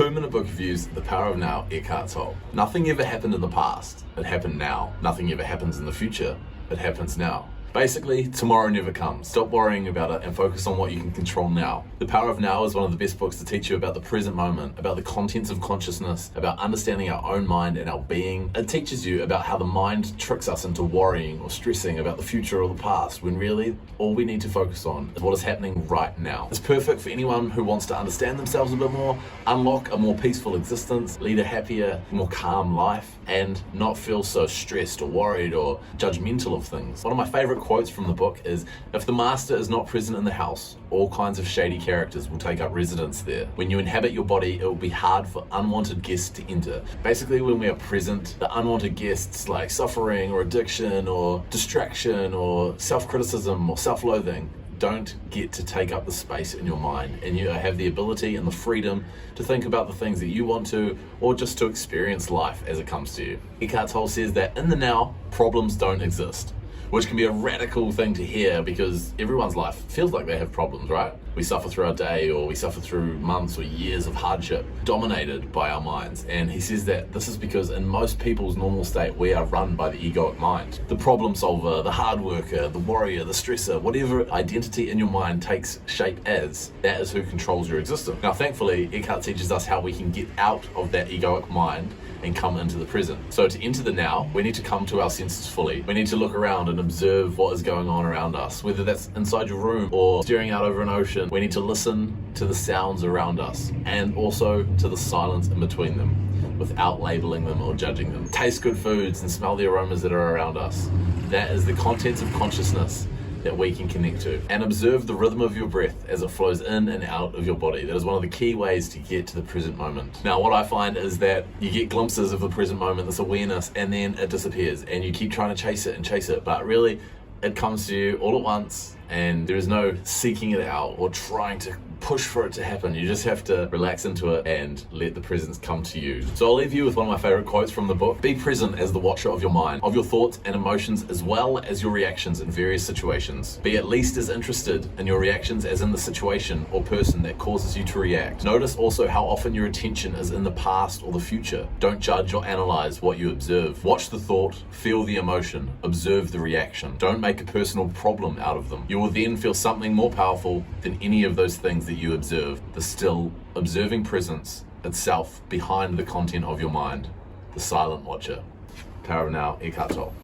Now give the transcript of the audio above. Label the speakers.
Speaker 1: 2-minute book reviews, The Power of Now, Eckhart Tolle. Nothing ever happened in the past, it happened now. Nothing ever happens in the future, it happens now. Basically, tomorrow never comes. Stop worrying about it and focus on what you can control now. The Power of Now is one of the best books to teach you about the present moment, about the contents of consciousness, about understanding our own mind and our being. It teaches you about how the mind tricks us into worrying or stressing about the future or the past, when really all we need to focus on is what is happening right now. It's perfect for anyone who wants to understand themselves a bit more, unlock a more peaceful existence, lead a happier, more calm life, and not feel so stressed or worried or judgmental of things. One of my favorite quotes from the book is, if the master is not present in the house, all kinds of shady characters will take up residence there. When you inhabit your body, it will be hard for unwanted guests to enter. Basically, when we are present, the unwanted guests like suffering or addiction or distraction or self-criticism or self-loathing don't get to take up the space in your mind, and you have the ability and the freedom to think about the things that you want to, or just to experience life as it comes to you. Eckhart Tolle says that in the now, problems don't exist, which can be a radical thing to hear because everyone's life feels like they have problems, right? We suffer through our day, or we suffer through months or years of hardship dominated by our minds. And he says that this is because in most people's normal state, we are run by the egoic mind. The problem solver, the hard worker, the warrior, the stressor, whatever identity in your mind takes shape as, that is who controls your existence. Now, thankfully, Eckhart teaches us how we can get out of that egoic mind and come into the present. So to enter the now, we need to come to our senses fully. We need to look around and observe what is going on around us, whether that's inside your room or staring out over an ocean. We need to listen to the sounds around us and also to the silence in between them without labeling them or judging them. Taste good foods and smell the aromas that are around us. That is the contents of consciousness that we can connect to. And observe the rhythm of your breath as it flows in and out of your body. That is one of the key ways to get to the present moment. Now, what I find is that you get glimpses of the present moment, this awareness, and then it disappears, and you keep trying to chase it, but really it comes to you all at once, and there is no seeking it out or trying to push for it to happen. You just have to relax into it and let the presence come to you. So I'll leave you with one of my favorite quotes from the book. Be present as the watcher of your mind, of your thoughts and emotions, as well as your reactions in various situations. Be at least as interested in your reactions as in the situation or person that causes you to react. Notice also how often your attention is in the past or the future. Don't judge or analyze what you observe. Watch the thought, feel the emotion, observe the reaction. Don't make a personal problem out of them. You will then feel something more powerful than any of those things that you observe, the still observing presence itself behind the content of your mind, the silent watcher. Power of Now, Eckhart Tolle.